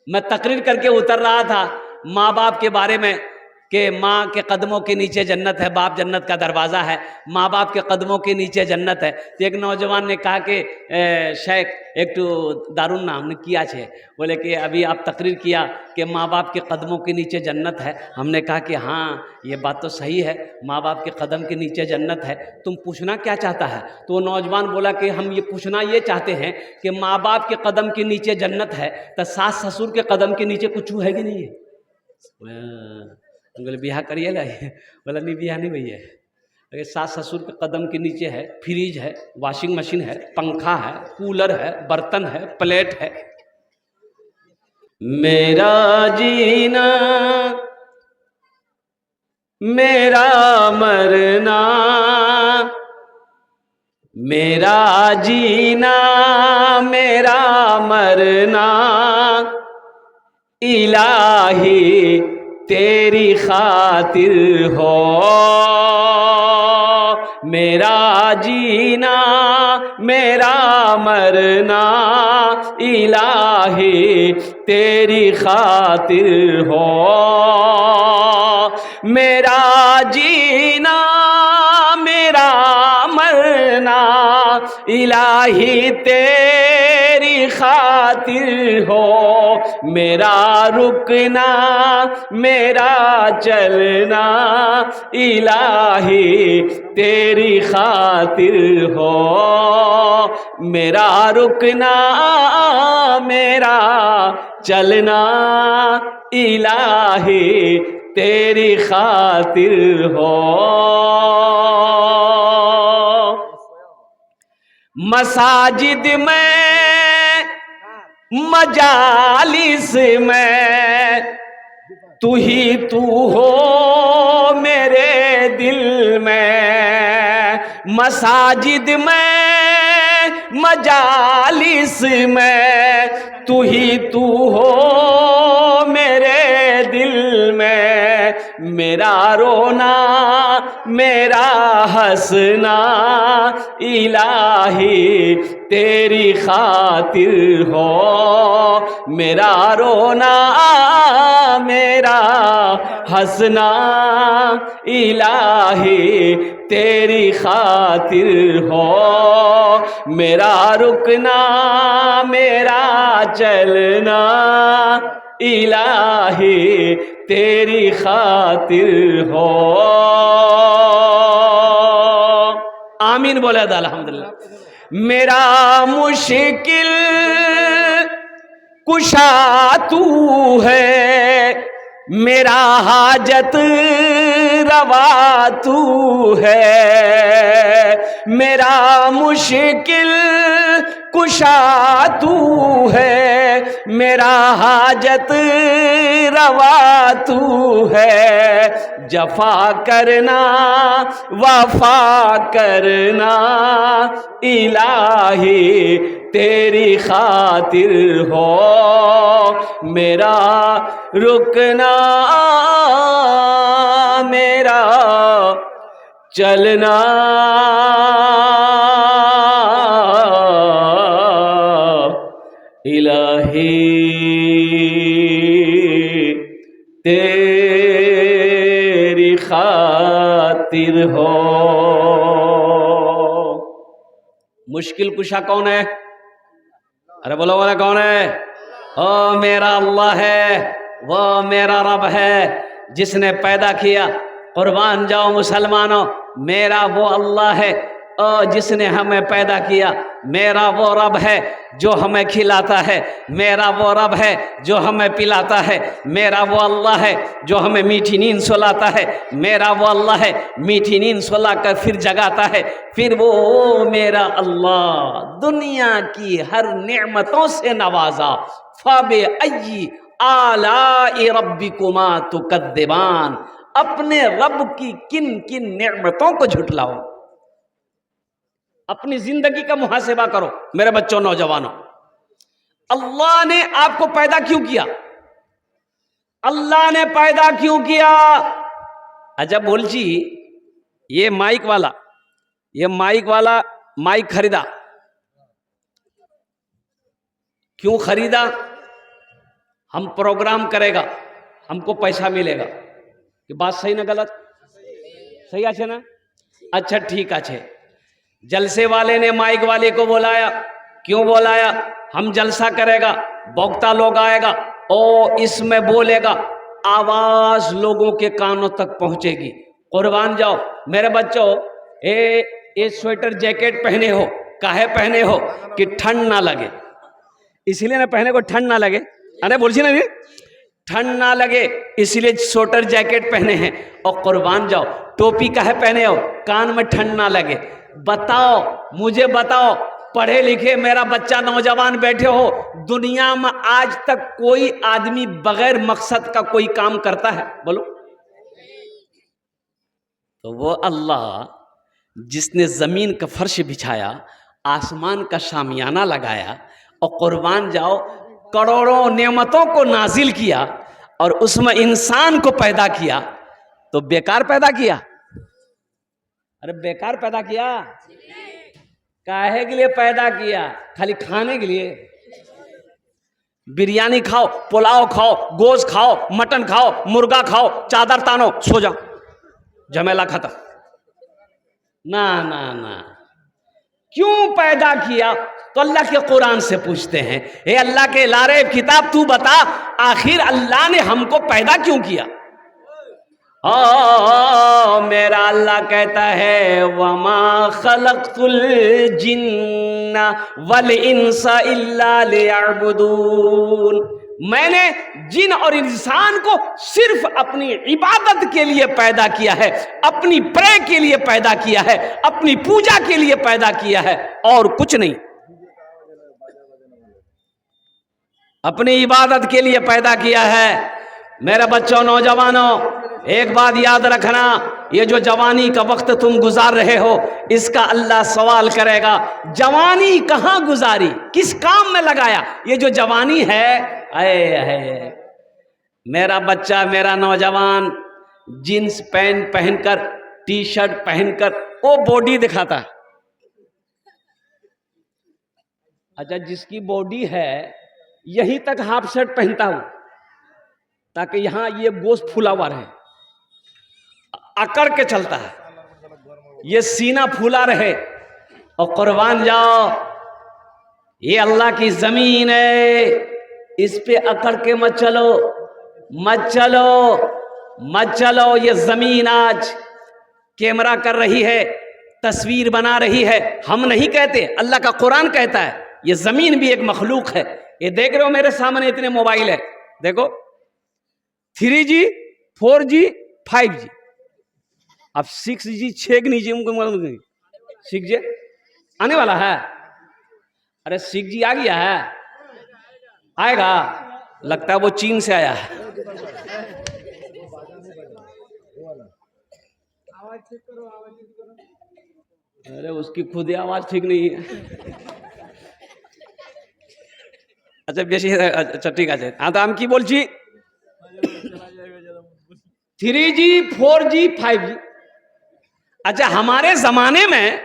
मैं तकरीर करके उतर रहा था माँ बाप के बारे में कि माँ के कदमों के नीचे जन्नत है, बाप जन्नत का दरवाज़ा है, माँ बाप के कदमों के नीचे जन्नत है। तो एक नौजवान ने कहा कि शेख एक तो दारुण ना हमने किया छे, बोले कि अभी आप तकरीर किया कि माँ बाप के कदमों के नीचे जन्नत है। हमने कहा कि हाँ ये बात तो सही है, माँ बाप के कदम के नीचे जन्नत है, तुम पूछना क्या चाहता है? तो वो नौजवान बोला कि हम ये पूछना ये चाहते हैं कि माँ बाप के कदम के नीचे जन्नत है तो सास ससुर के कदम के नीचे कुछ है कि नहीं है? बोले ब्याह करिए ला। बोला नहीं ब्याह नहीं भैया, अगर सास ससुर के कदम के नीचे है फ्रिज है, वॉशिंग मशीन है, पंखा है, कूलर है, बर्तन है, प्लेट है। मेरा जीना मेरा मरना, मेरा जीना मेरा मरना, इलाही तेरी खातिर हो। मेरा जीना मेरा मरना, इलाही तेरी खातिर हो। मेरा जीना मेरा मरना, इलाही तेरी खातिर हो। मेरा रुकना मेरा चलना, इलाही तेरी खातिर हो। मेरा रुकना मेरा चलना, इलाही तेरी खातिर हो। मसाजिद में मजालिस में तू ही तू हो मेरे दिल में। मसाजिद में मजालिस में तू ही तू हो मेरे दिल में। मेरा रोना मेरा हंसना, इलाही तेरी खातिर हो। मेरा रोना मेरा हंसना, इलाही तेरी खातिर हो। मेरा रुकना मेरा चलना, इलाही तेरी खातिर हो। आमीन बोले अल्हम्दुलिल्लाह। मेरा मुश्किल कुशा तू है, मेरा हाजत रवा तू है। मेरा मुश्किल कुशा तू है, मेरा हाजत रवा तू है। जफा करना वफा करना, इलाही तेरी खातिर हो। मेरा रुकना मेरा चलना, इलाही तेरी खातिर हो। मुश्किल कुशा कौन है? अरे बोलो बोला कौन है? ओ मेरा अल्लाह है, वो मेरा रब है जिसने पैदा किया। कुर्बान जाओ मुसलमानों, मेरा वो अल्लाह है और जिसने हमें पैदा किया। मेरा वो रब है जो हमें खिलाता है, मेरा वो रब है जो हमें पिलाता है। मेरा वो अल्लाह है जो हमें मीठी नींद सुलाता है। मेरा वो अल्लाह है मीठी नींद सुला कर फिर जगाता है। फिर वो मेरा अल्लाह दुनिया की हर नेमतों से नवाजा। फ़बे अय्यी आलाई रब्बिकुमा तुकद्दिबान, अपने रब की किन किन नेमतों को झुटलाओ। अपनी जिंदगी का मुहासिबा करो मेरे बच्चों, नौजवानों। अल्लाह ने आपको पैदा क्यों किया? अल्लाह ने पैदा क्यों किया? अच्छा बोल जी, ये माइक वाला माइक खरीदा, क्यों खरीदा? हम प्रोग्राम करेगा, हमको पैसा मिलेगा। कि बात सही ना गलत? सही আছে ना? अच्छा ठीक আছে। जलसे वाले ने माइक वाले को बुलाया। क्यों बुलाया? हम जलसा करेगा, वक्ता लोग आएगा और इसमें बोलेगा, आवाज लोगों के कानों तक पहुंचेगी। कुर्बान जाओ मेरे बच्चों, ये स्वेटर जैकेट पहने हो, काहे पहने हो? कि ठंड ना लगे, इसलिए ना पहने को ठंड ना लगे। अरे बोल ना, ठंड ना लगे इसलिए स्वेटर जैकेट पहने हैं। और कुर्बान जाओ टोपी काहे पहने हो? कान में ठंड ना लगे। बताओ, मुझे बताओ, पढ़े लिखे मेरा बच्चा नौजवान बैठे हो, दुनिया में आज तक कोई आदमी बगैर मकसद का कोई काम करता है? बोलो। तो वो अल्लाह जिसने जमीन का फर्श बिछाया, आसमान का शामियाना लगाया और कुर्बान जाओ करोड़ों नेमतों को नाजिल किया और उसमें इंसान को पैदा किया, तो बेकार पैदा किया? अरे बेकार पैदा किया? काहे के लिए पैदा किया? खाली खाने के लिए? बिरयानी खाओ, पुलाव खाओ, गोश्त खाओ, मटन खाओ, मुर्गा खाओ, चादर तानो, सो जाओ, झमेला खत्म। ना ना ना, क्यों पैदा किया? तो अल्लाह के कुरान से पूछते हैं, हे अल्लाह के लारे किताब तू बता, आखिर अल्लाह ने हमको पैदा क्यों किया? मेरा अल्लाह कहता है, वमा खलक़तुल जिन्ना वल इंसा इल्ला लियअबुदून, मैंने जिन और इंसान को सिर्फ अपनी इबादत के लिए पैदा किया है, अपनी प्रे के लिए पैदा किया है, अपनी पूजा के लिए पैदा किया है, और कुछ नहीं। अपनी इबादत के लिए पैदा किया है। मेरे बच्चों, नौजवानों, एक बात याद रखना, ये जो जवानी का वक्त तुम गुजार रहे हो, इसका अल्लाह सवाल करेगा, जवानी कहाँ गुजारी, किस काम में लगाया? ये जो जवानी है, अये मेरा बच्चा, मेरा नौजवान जींस पैंट पहनकर, टी शर्ट पहनकर वो बॉडी दिखाता है। अच्छा, जिसकी बॉडी है यहीं तक हाफ शर्ट पहनता हूं ताकि यहां ये गोश्त फूला हुआ रहे, अकड़ के चलता है, ये सीना फूला रहे। और कुर्बान जाओ, ये अल्लाह की जमीन है, इस पे अकड़ के मत चलो, मत चलो, मत चलो। ये जमीन आज कैमरा कर रही है, तस्वीर बना रही है। हम नहीं कहते, अल्लाह का कुरान कहता है, ये जमीन भी एक मखलूक है। ये देख रहे हो मेरे सामने इतने मोबाइल है, देखो 3G 4G 5G, अब 6G 6G 6G आने वाला है। अरे 6G आ गया है, आएगा, लगता है वो चीन से आया है। अरे उसकी खुद ही आवाज ठीक नहीं है। अच्छा बेशी, अच्छा ठीक है। हाँ तो हम की बोलছি 3G 4G 5G। अच्छा, हमारे जमाने में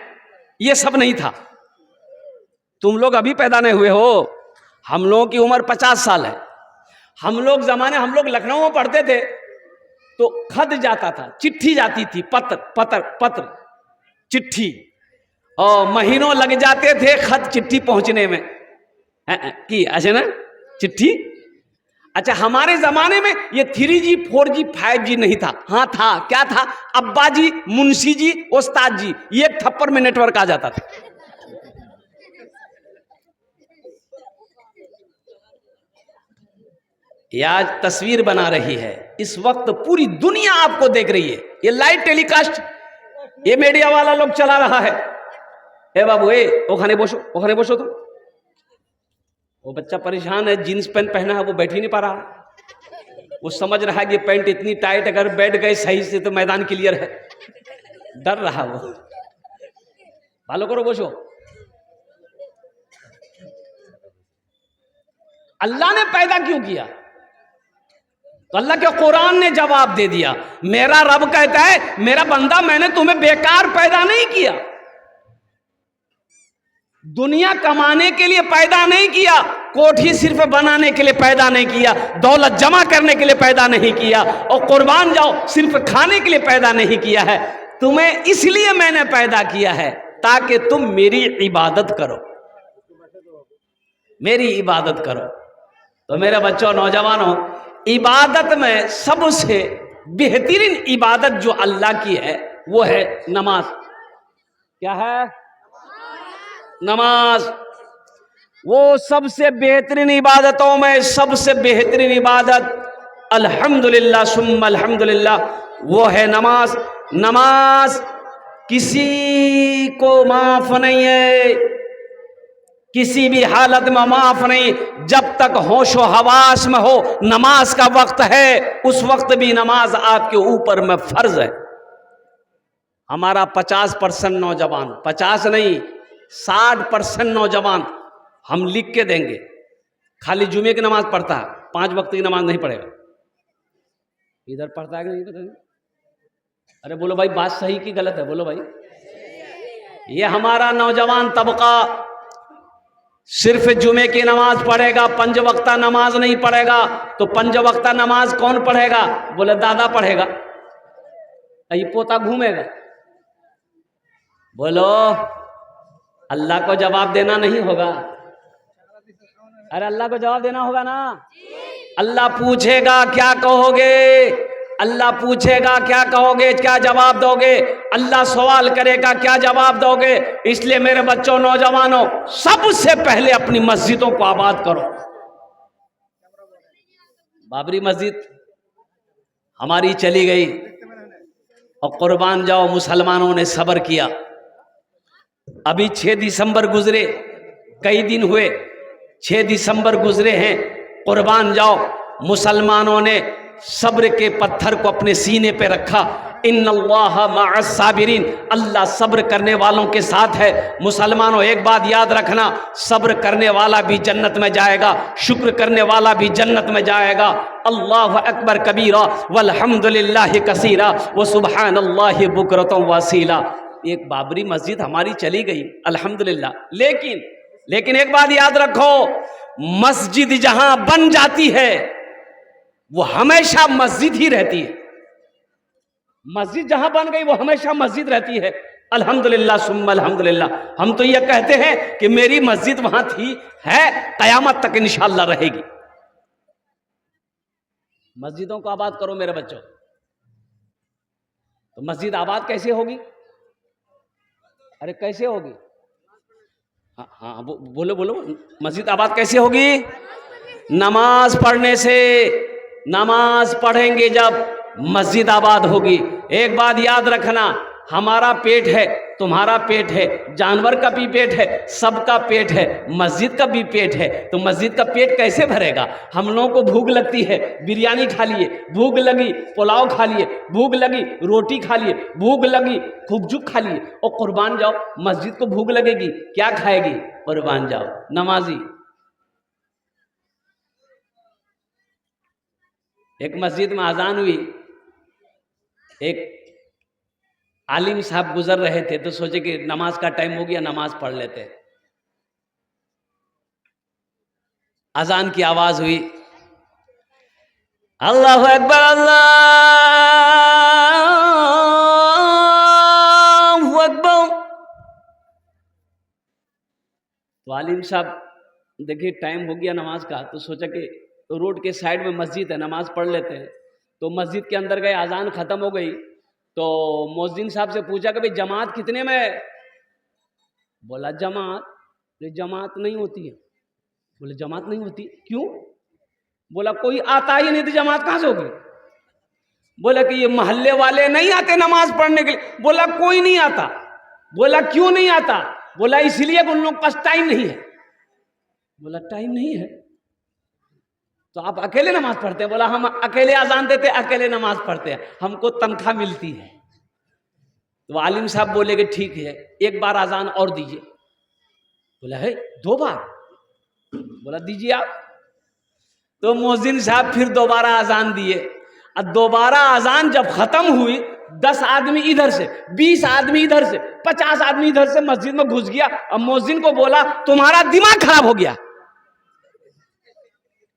ये सब नहीं था, तुम लोग अभी पैदा नहीं हुए हो, हम लोगों की उम्र 50 साल है। हम लोग लखनऊ में पढ़ते थे तो खत जाता था, चिट्ठी जाती थी, पत्र चिट्ठी, और महीनों लग जाते थे खत चिट्ठी पहुंचने में की, अच्छा ना, चिट्ठी। अच्छा, हमारे जमाने में ये 3G 4G 5G नहीं था। हाँ था, क्या था? अब्बा जी, मुंशी जी, उस्ताद जी, ये एक थप्पड़ में नेटवर्क आ जाता था। ये आज तस्वीर बना रही है, इस वक्त पूरी दुनिया आपको देख रही है, ये लाइव टेलीकास्ट ये मीडिया वाला लोग चला रहा है। ए बाबू, ओखाने बसो तुम। वो बच्चा परेशान है, जीन्स पैंट पहना है, वो बैठ ही नहीं पा रहा। वो समझ रहा है कि पैंट इतनी टाइट, अगर बैठ गए सही से तो मैदान क्लियर है, डर रहा वो। भालो करो, बसो। अल्लाह ने पैदा क्यों किया? तो अल्लाह के कुरान ने जवाब दे दिया। मेरा रब कहता है, मेरा बंदा, मैंने तुम्हें बेकार पैदा नहीं किया, दुनिया कमाने के लिए पैदा नहीं किया, कोठी सिर्फ बनाने के लिए पैदा नहीं किया, दौलत जमा करने के लिए पैदा नहीं किया, और कुर्बान जाओ सिर्फ खाने के लिए पैदा नहीं किया है। तुम्हें इसलिए मैंने पैदा किया है ताकि तुम मेरी इबादत करो, मेरी इबादत करो। तो मेरे बच्चों, नौजवानों, इबादत में सबसे बेहतरीन इबादत जो अल्लाह की है वो है नमाज। क्या है? नमाज। वो सबसे बेहतरीन इबादतों में सबसे बेहतरीन इबादत अल्हम्दुलिल्लाह सुम्मा अल्हम्दुलिल्लाह वो है नमाज। नमाज किसी को माफ नहीं है, किसी भी हालत में माफ नहीं। जब तक होशो हवास में हो, नमाज का वक्त है, उस वक्त भी नमाज आपके ऊपर में फर्ज है। हमारा 50% नौजवान, 50 नहीं 60% नौजवान हम लिख के देंगे खाली जुमे की नमाज पढ़ता है, 5 वक्त की नमाज नहीं पढ़ेगा। इधर पढ़ता है कि नहीं पता? अरे बोलो भाई, बात सही की गलत है? बोलो भाई। ये हमारा नौजवान तबका सिर्फ जुमे की नमाज पढ़ेगा, 5 वक्ता नमाज नहीं पढ़ेगा। तो 5 वक्ता नमाज कौन पढ़ेगा? बोले दादा पढ़ेगा। ये पोता घूमेगा। बोलो, अल्लाह को जवाब देना नहीं होगा? अरे अल्लाह को जवाब देना होगा ना। अल्लाह पूछेगा क्या कहोगे, अल्लाह पूछेगा क्या कहोगे, क्या जवाब दोगे? अल्लाह सवाल करेगा क्या जवाब दोगे? इसलिए मेरे बच्चों, नौजवानों, सबसे पहले अपनी मस्जिदों को आबाद करो। बाबरी मस्जिद हमारी चली गई और कुर्बान जाओ मुसलमानों ने सब्र किया। अभी 6 दिसंबर गुजरे, कई दिन हुए, 6 दिसंबर गुजरे हैं। कुर्बान जाओ मुसलमानों ने सब्र के पत्थर को अपने सीने पे रखा। इन्नल्लाह मअस साबिरीन, अल्लाह सब्र करने वालों के साथ है। मुसलमानों, एक बात याद रखना, सब्र करने वाला भी जन्नत में जाएगा, शुक्र करने वाला भी जन्नत में जाएगा। अल्लाह अकबर कबीरा वल्हम्दुलिल्लाहि कसीरा व सुब्हानल्लाहि बुकरतम वसीला। एक बाबरी मस्जिद हमारी चली गई, अल्हम्दुलिल्लाह। लेकिन एक बात याद रखो, मस्जिद जहां बन जाती है वो हमेशा मस्जिद ही रहती है। मस्जिद जहां बन गई वो हमेशा मस्जिद रहती है। अल्हम्दुलिल्लाह सुम्मा अल्हम्दुलिल्लाह। हम तो यह कहते हैं कि मेरी मस्जिद वहां थी, है, कयामत तक इंशाअल्लाह रहेगी। मस्जिदों को आबाद करो मेरे बच्चों। तो मस्जिद आबाद कैसे होगी? अरे कैसे होगी? हाँ बोलो बोलो, मस्जिद आबाद कैसे होगी? नमाज पढ़ने से। नमाज पढ़ेंगे जब मस्जिद आबाद होगी। एक बात याद रखना, हमारा पेट है, तुम्हारा पेट है, जानवर का भी पेट है, सबका पेट है, मस्जिद का भी पेट है। तो मस्जिद का पेट कैसे भरेगा? हम लोगों को भूख लगती है, बिरयानी खा लिए, भूख लगी पुलाव खा लिए, भूख लगी रोटी खा लिए, भूख लगी खुबजुक खा लिए। और कुर्बान जाओ, मस्जिद को भूख लगेगी, क्या खाएगी? कुर्बान जाओ नमाजी। एक मस्जिद में अजान हुई, एक आलिम साहब गुजर रहे थे, तो सोचे कि नमाज का टाइम हो गया, नमाज पढ़ लेते। अजान की आवाज हुई, अल्लाहु अकबर अल्लाहु अकबर। तो आलिम साहब देखिए टाइम हो गया नमाज का, तो सोचा कि तो रोड के साइड में मस्जिद है, नमाज पढ़ लेते हैं। तो मस्जिद के अंदर गए, अजान खत्म हो गई, तो मौज़िन साहब से पूछा कि भाई जमात कितने में है? बोला जमात नहीं होती है। बोले जमात नहीं होती, क्यों? बोला कोई आता ही नहीं, तो जमात कहाँ से होगी? बोला कि ये मोहल्ले वाले नहीं आते नमाज पढ़ने के लिए। बोला कोई नहीं आता। बोला क्यों नहीं आता? बोला इसलिए कि उन लोगों के पास टाइम नहीं है। बोला टाइम नहीं है तो आप अकेले नमाज पढ़ते हैं? बोला हम अकेले अजान देते, अकेले नमाज पढ़ते हैं, हमको तनख्वाह मिलती है। तो आलिम साहब बोले कि ठीक है, एक बार अजान और दीजिए। बोला है 2 बार? बोला दीजिए आप। तो मौज़िन साहब फिर दोबारा अजान दिए। अब दोबारा अजान जब खत्म हुई, 10 आदमी इधर से, 20 आदमी इधर से, 50 आदमी इधर से मस्जिद में घुस गया। अब मौज़िन को बोला तुम्हारा दिमाग खराब हो गया,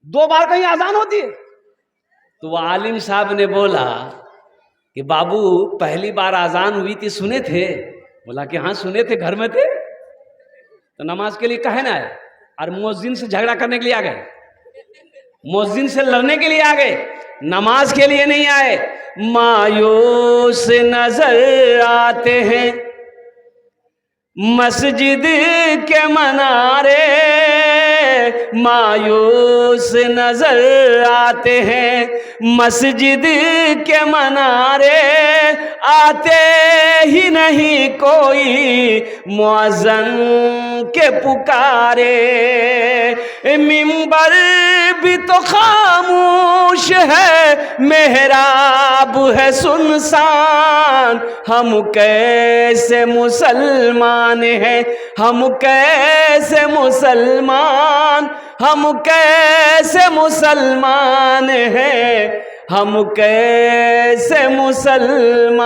2 बार कहीं अजान होती है? तो वो आलिम साहब ने बोला कि बाबू पहली बार अजान हुई थी, सुने थे? बोला कि हाँ सुने थे, घर में थे। तो नमाज के लिए कहे ना आए, और मुअज्जिन से झगड़ा करने के लिए आ गए, मुअज्जिन से लड़ने के लिए आ गए, नमाज के लिए नहीं आए। मायूस नजर आते हैं मस्जिद के मनारे, मायूस नजर आते हैं मस्जिद के मनारे, आते ही नहीं कोई मुअज्जिन के पुकारे। मिंबर भी तो खामोश है, मेहराब है सुनसान, हम कैसे मुसलमान हैं, हम कैसे मुसलमान, हम कैसे मुसलमान हैं, हम कैसे मुसलमान।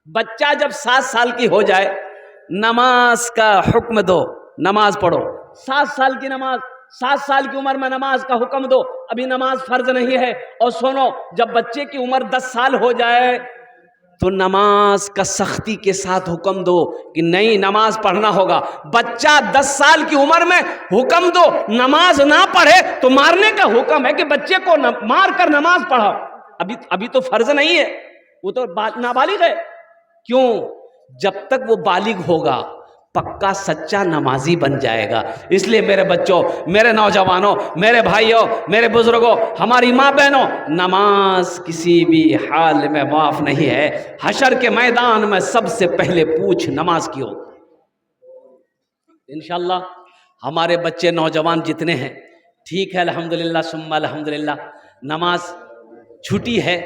बच्चा जब 7 साल की हो जाए, नमाज का हुक्म दो, नमाज पढ़ो। 7 साल की नमाज, 7 साल की उम्र में नमाज का हुक्म दो, अभी नमाज फर्ज नहीं है। और सुनो, जब बच्चे की उम्र 10 साल हो जाए तो नमाज का सख्ती के साथ हुक्म दो कि नहीं नमाज पढ़ना होगा। बच्चा 10 साल की उम्र में हुक्म दो, नमाज ना पढ़े तो मारने का हुक्म है कि बच्चे को मार कर नमाज पढ़ाओ। अभी तो फर्ज नहीं है, वो तो नाबालिग है। क्यों? जब तक वो बालिग होगा पक्का सच्चा नमाजी बन जाएगा। इसलिए मेरे बच्चों, मेरे नौजवानों, मेरे भाइयों, मेरे बुजुर्गों, हमारी माँ बहनों, नमाज किसी भी हाल में माफ नहीं है। हशर के मैदान में सबसे पहले पूछ नमाज की हो। इंशाअल्लाह हमारे बच्चे नौजवान जितने हैं, ठीक है, अल्हम्दुलिल्लाह सुम्मा अल्हम्दुलिल्लाह, नमाज छुट्टी है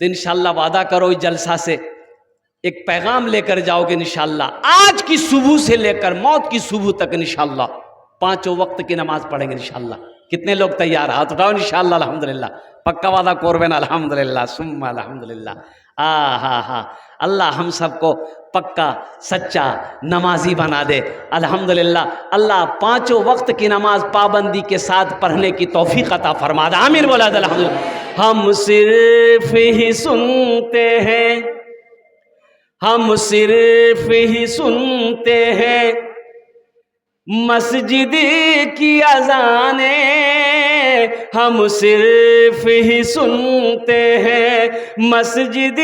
तो इंशाअल्लाह वादा करो इस जलसा से एक पैगाम लेकर जाओगे इंशाअल्लाह। आज की सुबह से लेकर मौत की सुबह तक इंशाअल्लाह 5 वक्त की नमाज पढ़ेंगे इंशाअल्लाह। कितने लोग तैयार? हाथ उठाओ इंशाअल्लाह अल्हम्दुलिल्लाह। पक्का वादा करबेन अल्हम्दुलिल्लाह सुम्मा अल्हम्दुलिल्लाह। हा अल्लाह हम सबको पक्का सच्चा नमाजी बना दे अल्हम्दुलिल्लाह। अल्लाह 5 वक्त की नमाज पाबंदी के साथ पढ़ने की तौफीक अता फरमा दे। आमीन बोला अल्हम्दुलिल्लाह। हम सिर्फ ही सुनते हैं, हम सिर्फ ही सुनते हैं मस्जिद की अज़ाने, हम सिर्फ ही सुनते हैं मस्जिद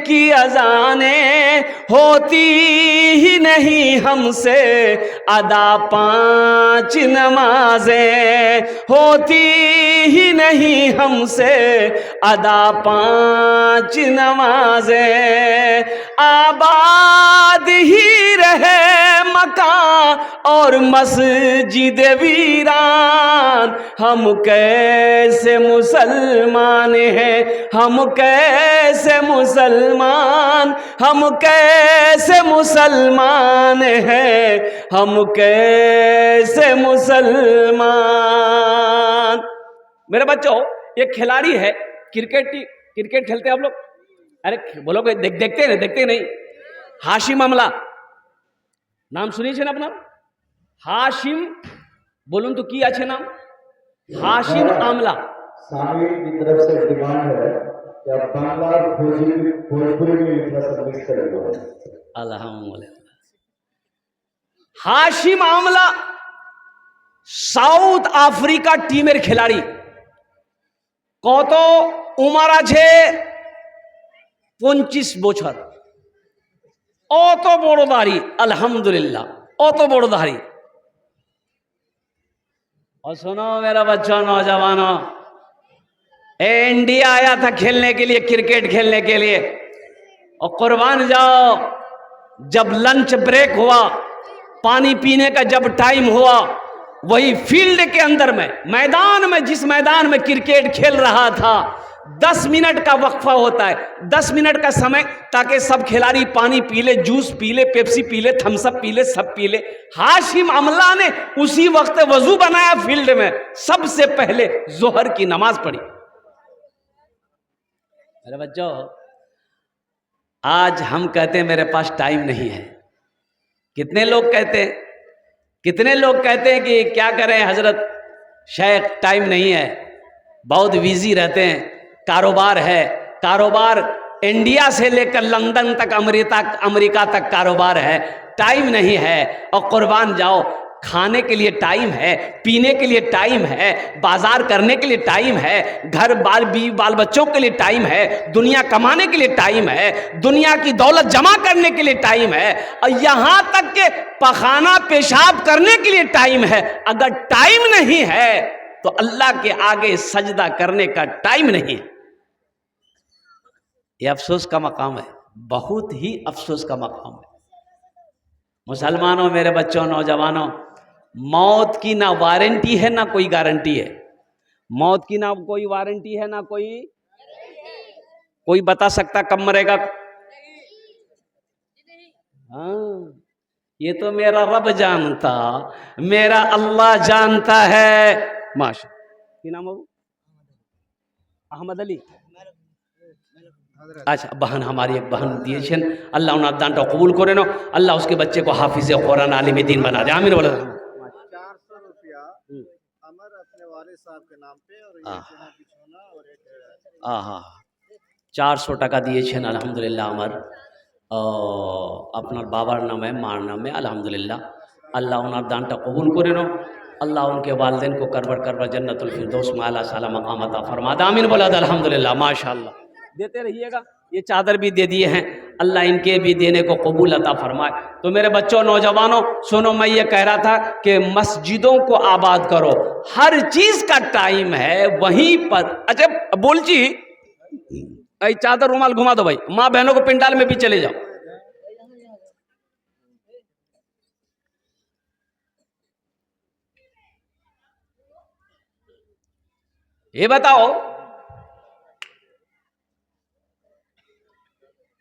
की अज़ाने, होती ही नहीं हमसे अदा 5 नमाजें, होती ही नहीं हमसे अदा 5 नमाजें। आबाद ही रहे मकान और मस्जिद वीरान, हम कैसे मुसलमान हैं, हम कैसे मुसलमान, हम कैसे मुसलमान हैं, हम कैसे मुसलमान। मेरे बच्चों, एक खिलाड़ी है, क्रिकेट खेलते हैं आप लोग? अरे बोलोगे देखते नहीं? हाशिम अमला नाम सुनिए ना अपना? हाशिम बोलूं तो की अच्छे नाम? हाशिम आमला। सामी की तरफ से डिमांड है कि आप बांग्ला और भोजपुरी में इतना सब मिक्स करेंगे। अल्हम्दुलिल्लाह। हाशिम आमला साउथ अफ्रीका टीमेर खिलाड़ी। कत उमर आछे 25 বছর। অত বড় দাড়ি, अल्हम्दुलिल्लाह, অত বড় दाढ़ी। और सुनो मेरा बच्चों, नौजवानों, इंडिया आया था खेलने के लिए, क्रिकेट खेलने के लिए, और कुर्बान जाओ, जब लंच ब्रेक हुआ, पानी पीने का जब टाइम हुआ, वही फील्ड के अंदर में, मैदान में, जिस मैदान में क्रिकेट खेल रहा था, 10 मिनट का वक्फा होता है, 10 मिनट का समय, ताकि सब खिलाड़ी पानी पी ले, जूस पी ले, पेप्सी पी ले, थम्सअप पी ले, सब पी ले। हाशिम अमला ने उसी वक्त वजू बनाया फील्ड में, सबसे पहले जोहर की नमाज पढ़ी। मेरे बच्चों, आज हम कहते हैं मेरे पास टाइम नहीं है। कितने लोग कहते हैं कितने लोग कहते हैं कि क्या करें हजरत शेख, टाइम नहीं है, बहुत बिजी रहते हैं, कारोबार है, कारोबार इंडिया से लेकर लंदन तक, अमेरिका तक कारोबार है, टाइम नहीं है। और कुर्बान जाओ, खाने के लिए टाइम है, पीने के लिए टाइम है, बाजार करने के लिए टाइम है, घर बाल बच्चों के लिए टाइम है, दुनिया कमाने के लिए टाइम है, दुनिया की दौलत जमा करने के लिए टाइम है, और यहां तक के पखाना पेशाब करने के लिए टाइम है। अगर टाइम नहीं है तो अल्लाह के आगे सजदा करने का टाइम नहीं है। यह अफसोस का मकाम है, बहुत ही अफसोस का मकाम है। मुसलमानों, मेरे बच्चों, नौजवानों, मौत की ना वारंटी है ना कोई गारंटी है। मौत की ना कोई वारंटी है ना कोई बता सकता कब मरेगा। हाँ, ये तो मेरा रब जानता, मेरा अल्लाह जानता है। माशा की नाम हो? अहमद अली। अच्छा, बहन हमारी एक बहन दिए, अल्लाह उन्हें दान कबूल करे नो, अल्लाह उसके बच्चे को हाफिज कुरान आलिम दीन बना दे, आमीन बोला। 400 रुपया अमर अपने वाले साहब के नाम पे और एक यहाँ बिछोना और एक हाँ 400 টাকা দিয়েছেন আলহামদুলিল্লাহ আমার আপনার বাবার নামে, মার নামে, আলহামদুলিল্লাহ। আল্লাহ ওনার দানটা কবুল করে নো, अल्लाह उनके वालिदैन को करबर जन्नतुल फिरदौस में आला साला मकाम अता फरमा दे, आमीन बोला दे, अल्हम्दुलिल्लाह, माशाअल्लाह। देते रहिएगा, ये चादर भी दे दिए हैं, अल्लाह इनके भी देने को कबूल अता फरमाए। तो मेरे बच्चों, नौजवानों, सुनो, मैं ये कह रहा था कि मस्जिदों को आबाद करो, हर चीज का टाइम है वहीं पर। अच्छा बोलची, चादर रुमाल घुमा दो भाई, माँ बहनों को पिंडाल में भी चले जाओ। ये बताओ,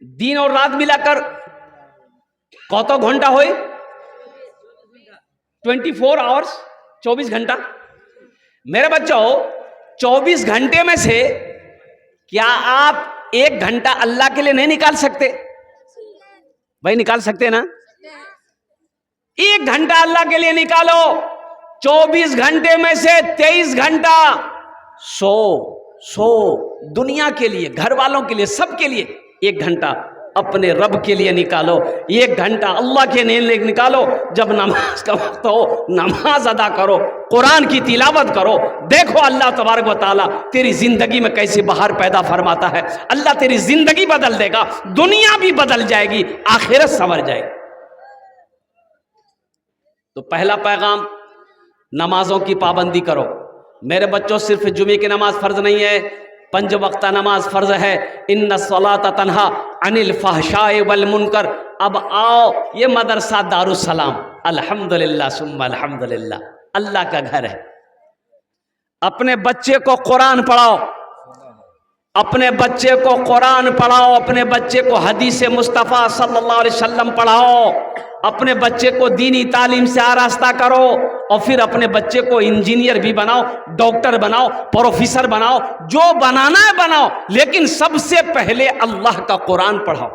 दिन और रात मिलाकर कत घंटा हो? 24 आवर्स, 24 घंटा। मेरे बच्चों, 24 घंटे में से क्या आप 1 घंटा अल्लाह के लिए नहीं निकाल सकते? भाई निकाल सकते ना? 1 घंटा अल्लाह के लिए निकालो। 24 घंटे में से 23 घंटा सो दुनिया के लिए, घर वालों के लिए, सबके लिए 1 घंटा अपने रब के लिए निकालो। 1 घंटा अल्लाह के लिए निकालो। जब नमाज का वक्त हो, नमाज अदा करो, कुरान की तिलावत करो। देखो अल्लाह तबारक व तआला तेरी जिंदगी में कैसे बहार पैदा फरमाता है। अल्लाह तेरी जिंदगी बदल देगा, दुनिया भी बदल जाएगी, आखिरत संवर जाएगी। तो पहला पैगाम, नमाजों की पाबंदी करो। मेरे बच्चों, सिर्फ जुमे की नमाज फर्ज नहीं है, 5 वक्ता नमाज फर्ज है। इन्ना सलाता तन्हा अनिल फहशाए वल मुनकर। अब आओ, ये मदरसा दारुस्सलाम, अल्हम्दुलिल्लाह सुम्मा अल्हम्दुलिल्लाह, अल्लाह का घर है। अपने बच्चे को कुरान पढ़ाओ, अपने बच्चे को कुरान पढ़ाओ, अपने बच्चे को हदीस मुस्तफ़ा सल्लल्लाहु अलैहि वसल्लम पढ़ाओ, अपने बच्चे को दीनी तालीम से आरास्ता करो, और फिर अपने बच्चे को इंजीनियर भी बनाओ, डॉक्टर बनाओ, प्रोफेसर बनाओ, जो बनाना है बनाओ, लेकिन सबसे पहले अल्लाह का कुरान पढ़ाओ।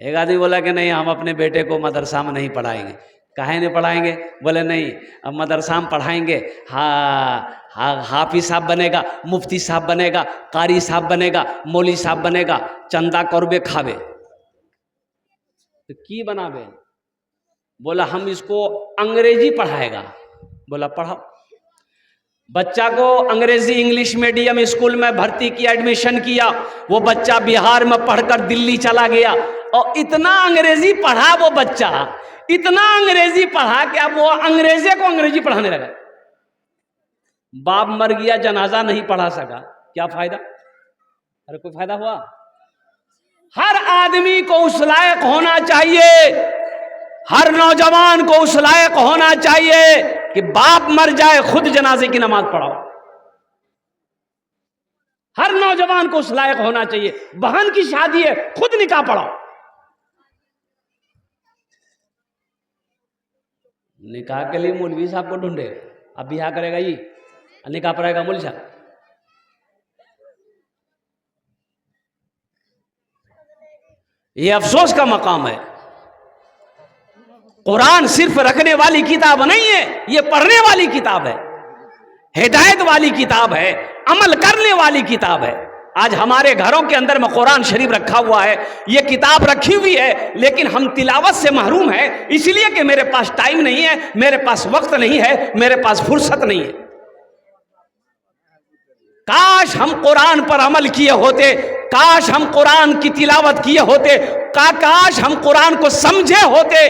एक आदमी बोला कि नहीं, हम अपने बेटे को मदरसा में नहीं पढ़ाएंगे। काहे नहीं पढ़ाएंगे? बोले नहीं, अब मदरसा में पढ़ाएंगे, हाफिज साहब बनेगा, मुफ्ती साहब बनेगा, कारी साहब बनेगा, मौली साहब बनेगा, चंदा करबे खावे। तो की बनावे? बोला हम इसको अंग्रेजी पढ़ाएगा। बोला पढ़ाओ। बच्चा को अंग्रेजी इंग्लिश मीडियम स्कूल में भर्ती किया, एडमिशन किया। वो बच्चा बिहार में पढ़कर दिल्ली चला गया, और इतना अंग्रेजी पढ़ा वो बच्चा, इतना अंग्रेजी पढ़ा कि अब वो अंग्रेजे को अंग्रेजी पढ़ाने लगा। बाप मर गया, जनाजा नहीं पढ़ा सका, क्या फायदा? अरे कोई फायदा हुआ? हर आदमी को उस लायक होना चाहिए, हर नौजवान को उस लायक होना चाहिए कि बाप मर जाए खुद जनाजे की नमाज पढ़ाओ। हर नौजवान को उस लायक होना चाहिए। बहन की शादी है, खुद निकाह पढ़ाओ। निकाह के लिए मौलवी साहब को ढूंढे, अब बिहार करेगा ये, निकाह पढ़ाएगा मौलवी साहब। ये अफसोस का मकाम है। कुरान सिर्फ रखने वाली किताब नहीं है, ये पढ़ने वाली किताब है, हिदायत वाली किताब है, अमल करने वाली किताब है। आज हमारे घरों के अंदर में कुरान शरीफ रखा हुआ है, ये किताब रखी हुई है, लेकिन हम तिलावत से महरूम हैं, इसलिए कि मेरे पास टाइम नहीं है, मेरे पास वक्त नहीं है, मेरे पास फुर्सत नहीं है। काश हम कुरान पर अमल किए होते, काश हम कुरान की तिलावत किए होते, काश हम कुरान को समझे होते,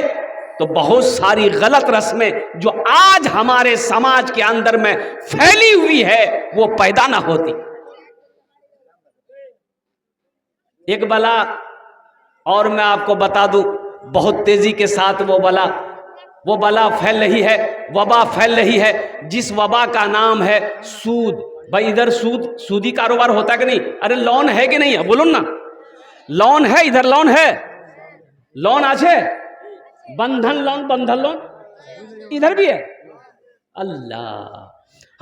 तो बहुत सारी गलत रस्में जो आज हमारे समाज के अंदर में फैली हुई है वो पैदा ना होती। एक बला और मैं आपको बता दूं, बहुत तेजी के साथ वो बला फैल रही है, वबा फैल रही है, जिस वबा का नाम है सूद। भाई इधर सूदी कारोबार होता है कि नहीं? अरे लोन है कि नहीं है? बोलो ना, लोन है, इधर लोन है, लोन आछे, बंधन लोन इधर भी है। अल्लाह,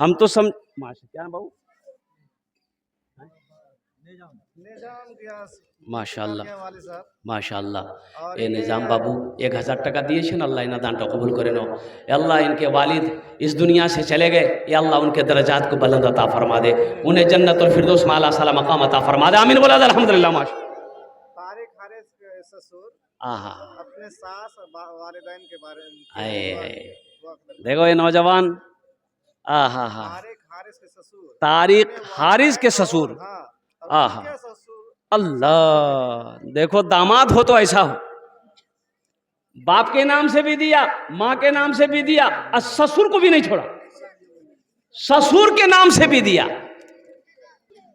हम तो क्या बाबू, माशाअल्लाह माशाअल्लाह। ए निजाम बाबू 1000 টাকা দিয়েছেন, আল্লাহ इना दानটা कबूल करे नो। अल्लाह इनके वालिद इस दुनिया से चले गए, या अल्लाह उनके दर्जात को बुलंद अता फरमा दे, उन्हें जन्नतुल फिरदौस में आला साला मकाम अता फरमा दे। आमीन बोला अल्हम्दुलिल्लाह। माशा तारिक हारिस के ससुर आहा, अपने सास और वालिदैन के बारे में देखो ये नौजवान, आहा हा, तारिक हारिस के ससुर, तारिक हारिस के ससुर, हाँ, आहा, उनके ससुर अल्लाह, देखो दामाद हो तो ऐसा हो, बाप के नाम से भी दिया, माँ के नाम से भी दिया, और ससुर को भी नहीं छोड़ा, ससुर के नाम से भी दिया।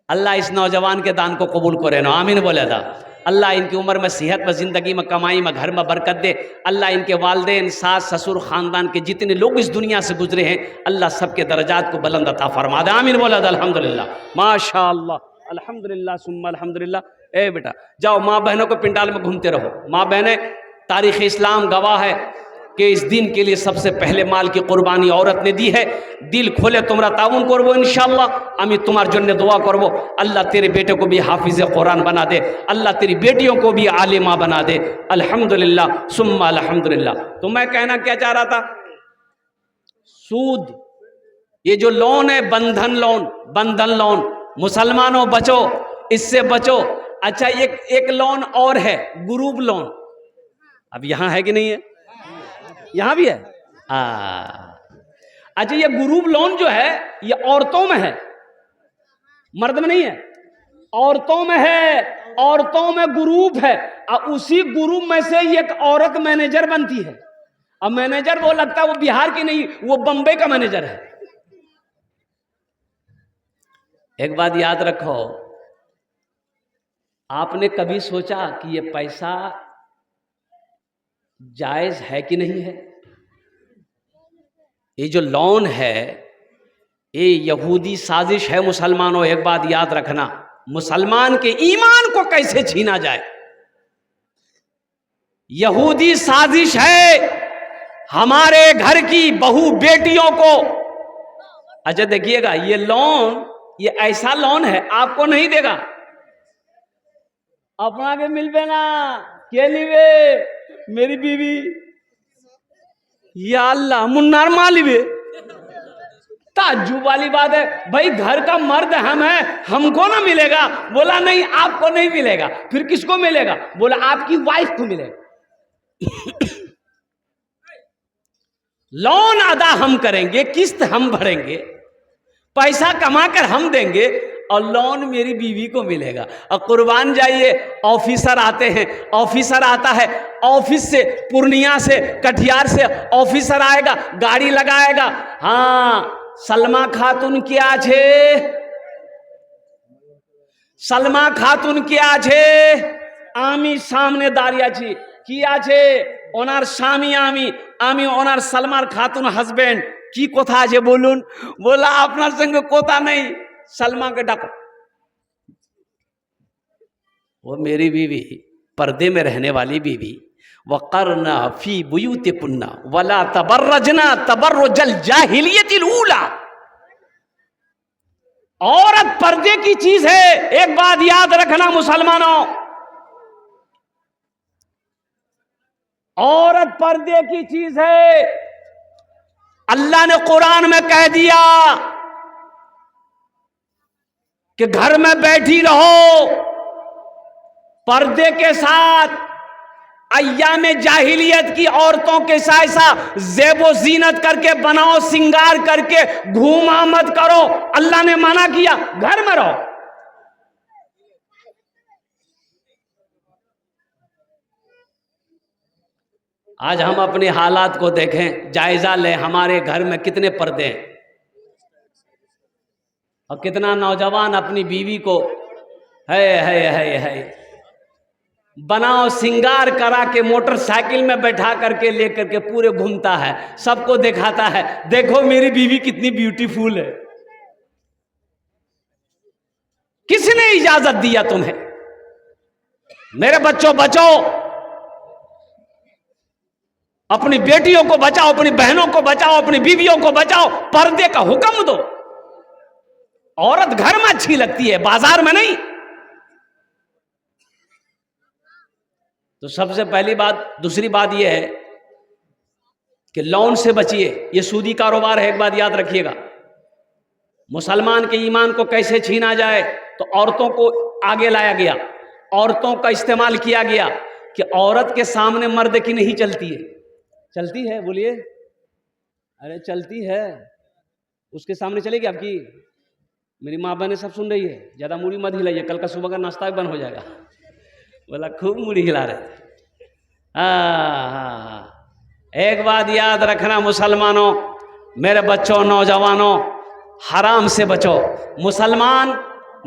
अल्लाह इस नौजवान के दान को कबूल करे ना, आमीन बोले था। अल्लाह इनकी उम्र में, सेहत में, जिंदगी में, कमाई में, घर में बरकत दे। अल्लाह इनके वालिदैन, सास ससुर, खानदान के जितने लोग इस दुनिया से गुजरे हैं, अल्लाह सबके दर्जात को बुलंद अता फरमा दे। आमीन बोला था अल्हम्दुलिल्लाह, माशाअल्लाह, अल्हम्दुलिल्लाह सुम्मा अल्हम्दुलिल्लाह। ए बेटा जाओ, माँ बहनों को पिंडाल में घूमते रहो। माँ बहनें, तारीख़ इस्लाम गवाह है कि इस दिन के लिए सबसे पहले माल की कुर्बानी औरत ने दी है। दिल खोले तुमरा ताउन करबो इंशाअल्लाह, अमी तुम्हार जन्ने दुआ करबो। अल्लाह तेरे बेटे को भी हाफिज़ कुरान बना दे, अल्लाह तेरी बेटियों को भी आलिमा बना दे। अल्हम्दुलिल्लाह सुम्मा अल्हम्दुलिल्लाह। तो मैं कहना क्या चाह रहा था, सूद, ये जो लोन है, बंधन लोन, मुसलमानों बचो, इससे बचो। अच्छा, एक लोन और है, ग्रुप लोन। अब यहां है कि नहीं है? यहां भी है। अच्छा, ये ग्रुप लोन जो है ये औरतों में है, मर्द में नहीं है, औरतों में है, औरतों में ग्रुप है, और उसी ग्रुप में से एक औरत मैनेजर बनती है। अब मैनेजर वो लगता है वो बिहार की नहीं, वो बंबई का मैनेजर है। एक बात याद रखो, आपने कभी सोचा कि ये पैसा जायज है कि नहीं है? ये जो लोन है ये यहूदी साजिश है मुसलमानों। एक बात याद रखना, मुसलमान के ईमान को कैसे छीना जाए, यहूदी साजिश है हमारे घर की बहू बेटियों को। अच्छा देखिएगा, ये लोन, ये ऐसा लोन है आपको नहीं देगा, अपना के मिलबे ना, के लिबे मेरी बीवी, या अल्लाह मुन्नार मालिबे। ताज्जुब वाली बात है भाई, घर का मर्द हम है, हमको ना मिलेगा? बोला नहीं, आपको नहीं मिलेगा। फिर किसको मिलेगा? बोला आपकी वाइफ को मिलेगा। लोन अदा हम करेंगे, किस्त हम भरेंगे, पैसा कमाकर हम देंगे, और लोन मेरी बीवी को मिलेगा। और कुर्बान जाइए, ऑफिसर आते हैं, ऑफिसर आता है ऑफिस से, पूर्णिया से, कटिहार से ऑफिसर आएगा, गाड़ी लगाएगा। हाँ, सलमा खातून क्या छे, सलमा खातून क्या छे, आमी सामने दाঁড়িয়ে আছি, কি আছে ওনার স্বামী, আমি ওনার সলমার খাতুন হাজবেন্ড, কি কথা আছে বলুন? বলা আপনার সঙ্গে কথা নেই, सलमा के डाको। वो मेरी बीवी, पर्दे में रहने वाली बीवी, वक़रना फी बुयूतिकुन्ना वला तबर्रजना तबर्रुजल जाहिलियतिल ऊला। औरत पर्दे की चीज है। एक बात याद रखना मुसलमानों, औरत पर्दे की चीज है। अल्लाह ने कुरान में कह दिया कि घर में बैठी रहो पर्दे के साथ। अय्याम जाहिलियत की औरतों के ऐसा ज़ेबो ज़ीनत करके बनाओ, सिंगार करके घूमा मत करो। अल्लाह ने मना किया, घर में रहो। आज हम अपने हालात को देखें, जायजा लें, हमारे घर में कितने पर्दे हैं और कितना नौजवान अपनी बीवी को है बनाओ सिंगार करा के मोटरसाइकिल में बैठा करके लेकर के पूरे घूमता है, सबको दिखाता है, देखो मेरी बीवी कितनी ब्यूटीफुल है। किसने इजाजत दिया तुम्हें? मेरे बच्चों बचो, अपनी बेटियों को बचाओ, अपनी बहनों को बचाओ, अपनी बीवियों को बचाओ। पर्दे का हुक्म दो। औरत घर में अच्छी लगती है, बाजार में नहीं। तो सबसे पहली बात। दूसरी बात यह है कि लोन से बचिए, यह सूदी कारोबार है, एक बात याद रखिएगा। मुसलमान के ईमान को कैसे छीना जाए, तो औरतों को आगे लाया गया, औरतों का इस्तेमाल किया गया कि औरत के सामने मर्द की नहीं चलती है। चलती है, बोलिए, अरे चलती है, उसके सामने चलेगी आपकी? मेरी माँ बहनें सब सुन रही है, ज्यादा मूड़ी मत हिलाइए, कल का सुबह का नाश्ता भी बंद हो जाएगा। बोला खूब मूड़ी हिला रहे थे। एक बात याद रखना मुसलमानों, मेरे बच्चों, नौजवानों, हराम से बचो। मुसलमान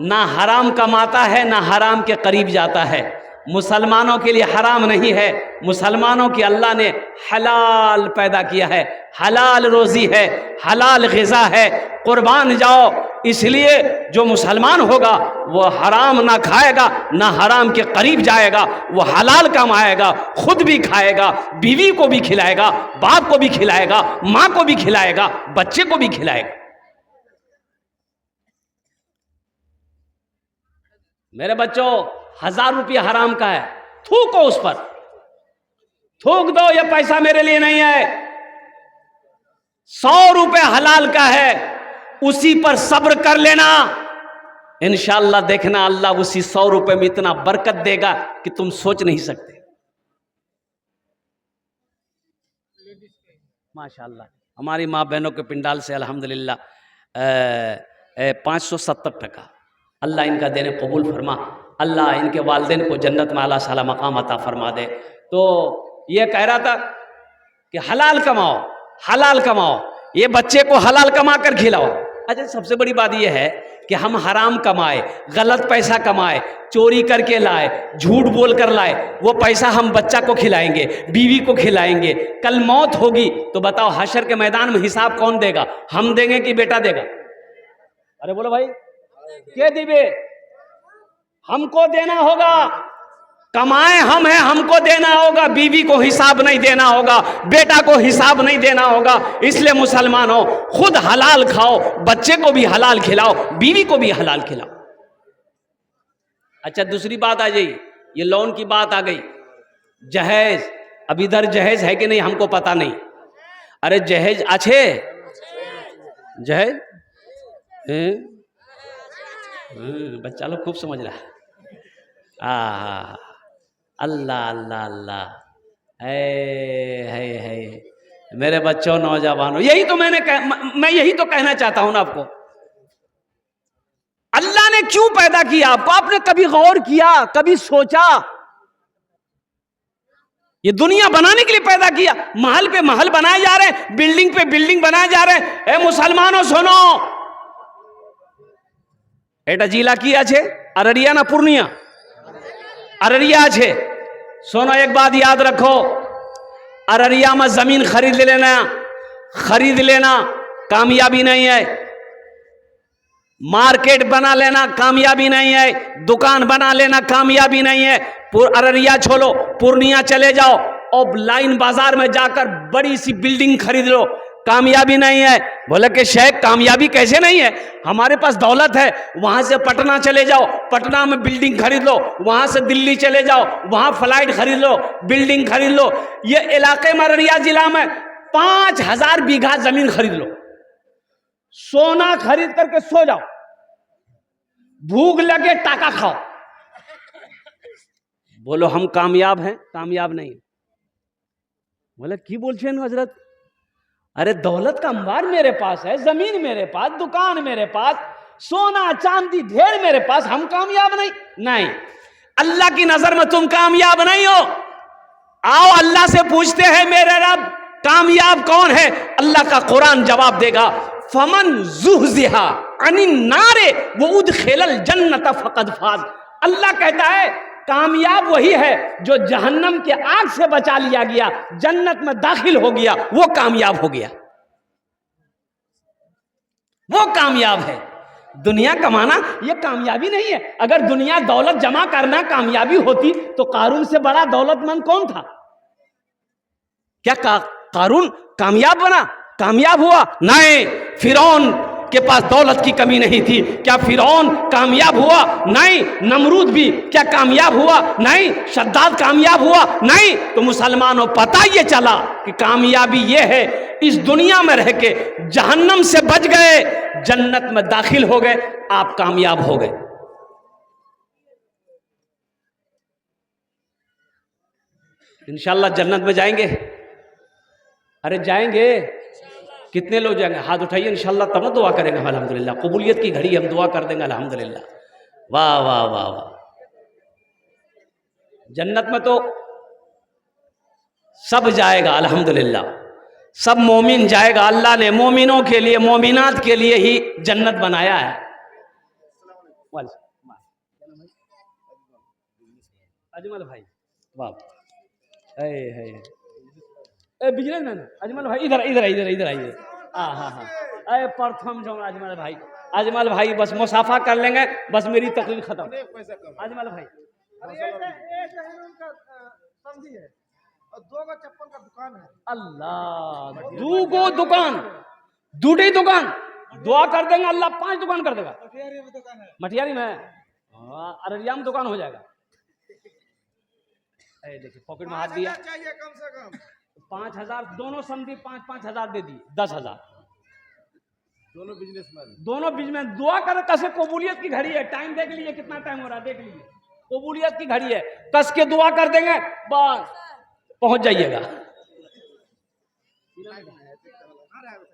ना हराम कमाता है, ना हराम के करीब जाता है। मुसलमानों के लिए हराम नहीं है, मुसलमानों की अल्लाह ने हलाल पैदा किया है, हलाल रोजी है, हलाल ग़िज़ा है। कुर्बान जाओ, इसलिए जो मुसलमान होगा वो हराम ना खाएगा, ना हराम के करीब जाएगा, वो हलाल कमाएगा, खुद भी खाएगा, बीवी को भी खिलाएगा, बाप को भी खिलाएगा, माँ को भी खिलाएगा, बच्चे को भी खिलाएगा। मेरे बच्चों, 1000 रुपया हराम का है, थूको उस पर, थूक दो, ये पैसा मेरे लिए नहीं है। 100 रुपये हलाल का है, उसी पर सब्र कर लेना, इंशाअल्लाह देखना अल्लाह उसी 100 रुपये में इतना बरकत देगा कि तुम सोच नहीं सकते। माशाअल्लाह, हमारी माँ बहनों के पिंडाल से अल्हम्दुलिल्लाह 570 टका। अल्लाह इनका देने कबूल फरमा, अल्लाह इनके वालिदैन को जन्नत में आला साला मकाम अता फरमा दे। तो ये कह रहा था कि हलाल कमाओ, हलाल कमाओ, ये बच्चे को हलाल कमा कर खिलाओ। अच्छा, सबसे बड़ी बात यह है कि हम हराम कमाए, गलत पैसा कमाए, चोरी करके लाए, झूठ बोल कर लाए, वो पैसा हम बच्चा को खिलाएंगे, बीवी को खिलाएंगे, कल मौत होगी तो बताओ हशर के मैदान में हिसाब कौन देगा? हम देंगे कि बेटा देगा? अरे बोलो भाई, के दिवे? हमको देना होगा, कमाए हम हैं, हमको देना होगा, बीवी को हिसाब नहीं देना होगा, बेटा को हिसाब नहीं देना होगा। इसलिए मुसलमानों, खुद हलाल खाओ, बच्चे को भी हलाल खिलाओ, बीवी को भी हलाल खिलाओ। अच्छा, दूसरी बात आ गई, ये लोन की बात आ गई। जहेज, अब इधर जहेज है कि नहीं हमको पता नहीं। अरे जहेज अच्छे, जहेज बच्चा लोग खूब समझ रहा है। अल्लाह अल्लाह अल्लाह, है मेरे बच्चों, नौजवानों, यही तो मैं यही तो कहना चाहता हूं ना आपको। अल्लाह ने क्यों पैदा किया आपको? आपने कभी गौर किया, कभी सोचा? ये दुनिया बनाने के लिए पैदा किया। महल पे महल बनाए जा रहे हैं, बिल्डिंग पे बिल्डिंग बनाए जा रहे हैं। ए मुसलमानों सुनो, एटा जिला की आछे अररिया ना पूर्णिया? अररिया छे। सुनो, एक बात याद रखो, अररिया में जमीन खरीद लेना कामयाबी नहीं है, मार्केट बना लेना कामयाबी नहीं है, दुकान बना लेना कामयाबी नहीं है। अररिया छोड़ो, पूर्णिया चले जाओ और लाइन बाजार में जाकर बड़ी सी बिल्डिंग खरीद लो, कामयाबी नहीं है। बोले कि शेख कामयाबी कैसे नहीं है, हमारे पास दौलत है, वहां से पटना चले जाओ, पटना में बिल्डिंग खरीद लो, वहां से दिल्ली चले जाओ, वहां फ्लाइट खरीद लो, बिल्डिंग खरीद लो। ये इलाके में अररिया जिला में 5000 बीघा जमीन खरीद लो, सोना खरीद करके सो जाओ, भूख लगे टाका खाओ। बोलो हम कामयाब हैं? कामयाब नहीं। बोले की बोलते हैं हजरत? अरे दौलत का अंबार मेरे पास है, जमीन मेरे पास, दुकान मेरे पास, सोना चांदी ढेर मेरे पास, हम कामयाब नहीं? नहीं, अल्लाह की नजर में तुम कामयाब नहीं हो। आओ अल्लाह से पूछते हैं, मेरे रब कामयाब कौन है? अल्लाह का कुरान जवाब देगा, फमन जुहजिहा अनिन नारे वो उदखिलल जन्नत फकद फाज। अल्लाह कहता है कामयाब वही है जो जहन्नम के आग से बचा लिया गया, जन्नत में दाखिल हो गया, वो कामयाब हो गया, वो कामयाब है। दुनिया कमाना ये कामयाबी नहीं है। अगर दुनिया दौलत जमा करना कामयाबी होती तो कारून से बड़ा दौलतमंद कौन था? क्या कारून कामयाब बना, कामयाब हुआ? नहीं। फिरौन के पास दौलत की कमी नहीं थी, क्या फिरौन कामयाब हुआ? नहीं। नमरूद भी क्या कामयाब हुआ? नहीं। शद्दाद कामयाब हुआ? नहीं। तो मुसलमानों पता ये चला कि कामयाबी ये है, इस दुनिया में रह के जहन्नम से बच गए, जन्नत में दाखिल हो गए, आप कामयाब हो गए। इंशाल्लाह जन्नत में जाएंगे। अरे जाएंगे, कितने लोग जाएंगे? हाथ उठाइए। इंशाल्लाह तब दुआ करेंगे हम अल्हम्दुलिल्लाह। कबूलियत की घड़ी हम दुआ कर देंगे अल्हम्दुलिल्लाह। वाह वाह वाह वाह। जन्नत में तो सब जाएगा अल्हम्दुलिल्लाह, सब मोमिन जाएगा। अल्लाह ने मोमिनों के लिए, मोमिनात के लिए ही जन्नत बनाया है। अजमल भाई, वाह, बिजनेसमैन अजमल भाई, इधर इधर इधर इधर आइए। हाँ हाँ हाँ, अरे प्रथम जो अजमल भाई, अजमल भाई बस मुसाफा कर लेंगे, बस मेरी तकलीफ खत्म। अजमल भाई दो गो चप्पल का दुकान है। अल्लाह, दो गो दुकान, दूटी दुकान, दुआ कर देंगे अल्लाह 5 दुकान कर देगा। मटियारी में, अररिया में दुकान हो जाएगा। देखिए पॉकेट में हाथ दिया, चाहिए कम से कम 5000 दोनों समझी, 5-5 दे दी, 10,000 दोनों बिजनेसमैन, दोनों बिजनेस। दुआ कर, कैसे कबूलियत की घड़ी है। टाइम देख लीजिए कितना टाइम हो रहा है, देख लीजिए, कबूलियत की घड़ी है। कस के दुआ कर देंगे, बस पहुंच जाइएगा।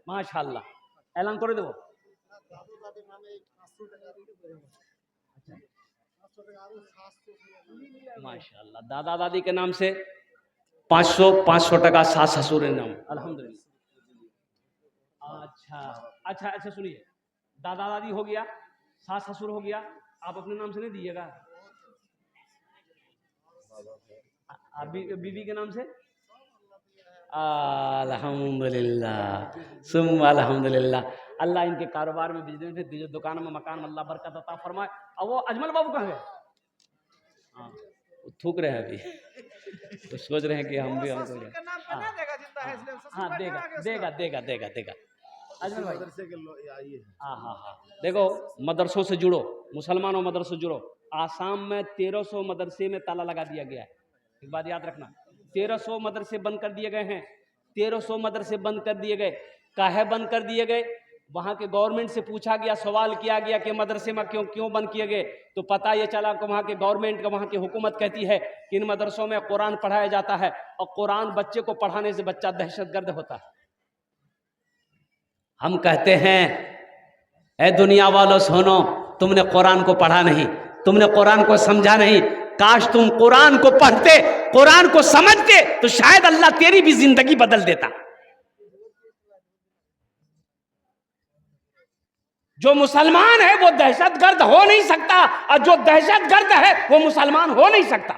माशाल्लाह, ऐलान कर दो। माशाल्लाह, दादा दादी के नाम से 500 टका सास ससुर के नाम, अल्हम्दुलिल्लाह। अच्छा अच्छा अच्छा, सुनिए, दादा दादी हो गया, सास ससुर हो गया, आप अपने नाम से नहीं दीजिएगा, आप बीवी के नाम से। अल्हम्दुलिल्लाह सुम्मा अल्हम्दुलिल्लाह। अल्लाह इनके कारोबार में, बिजनेस में, दीजिए, दुकान में, मकान में अल्लाह बरकत अता फरमाए। और वो अजमल बाबू कहाँ गए? हाँ, थूक रहे हैं अभी, तो सोच रहे हैं कि हम भी हमको हाँ देगा देगा देगा देगा देगा। अजमल भाई हाँ हाँ हाँ, देखो मदरसों से जुड़ो, मुसलमानों मदरसों जुड़ो। आसाम में 1300 मदरसे में ताला लगा दिया गया है। एक बात याद रखना, 1300 मदरसे बंद कर दिए गए हैं। 1300 मदरसे बंद कर दिए गए। काहे बंद कर दिए गए? वहाँ के गवर्नमेंट से पूछा गया, सवाल किया गया कि मदरसे में क्यों बंद किए गए, तो पता ये चला कि वहाँ के गवर्नमेंट का, वहाँ की हुकूमत कहती है कि इन मदरसों में कुरान पढ़ाया जाता है, और कुरान बच्चे को पढ़ाने से बच्चा दहशतगर्द होता है। हम कहते हैं, ए दुनिया वालों सुनो, तुमने कुरान को पढ़ा नहीं, तुमने कुरान को समझा नहीं। काश तुम कुरान को पढ़ते, कुरान को समझते, तो शायद अल्लाह तेरी भी जिंदगी बदल देता। जो मुसलमान है वो दहशतगर्द हो नहीं सकता, और जो दहशतगर्द है वो मुसलमान हो नहीं सकता।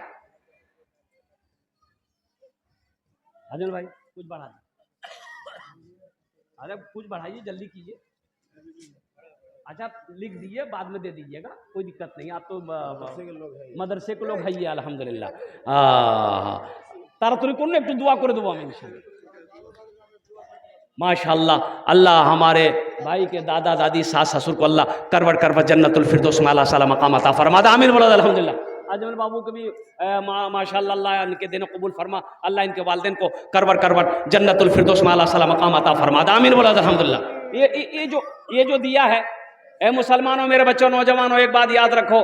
अजल भाई कुछ बढ़ा दीजिए, अरे कुछ बढ़ाइए, जल्दी कीजिए। अच्छा लिख दीजिए, बाद में दे दीजिएगा, कोई दिक्कत नहीं। आप तो मदरसे के लोग है ये, अल्हम्दुलिल्लाह। तारा तुरी कौन एक दुआ कर दो, माशाअल्लाह। अल्लाह हमारे भाई के दादा दादी सास ससुर को अल्लाह करवट करवट जन्नतुल फिरदौस में आला साला मकाम अता फरमा। आमीन बोला अल्हम्दुलिल्लाह। अजमल बाबू को भी माशाअल्लाह अल्लाह इनके दिन कबूल फरमा। अल्लाह इनके वालिदैन को करवट करवट जन्नतुल फिरदौस में आला साला मकाम अता फरमा। आमीन बोला अल्हम्दुलिल्लाह। ये जो दिया है, ए मुसलमानों, मेरे बच्चों, नौजवानों, एक बात याद रखो,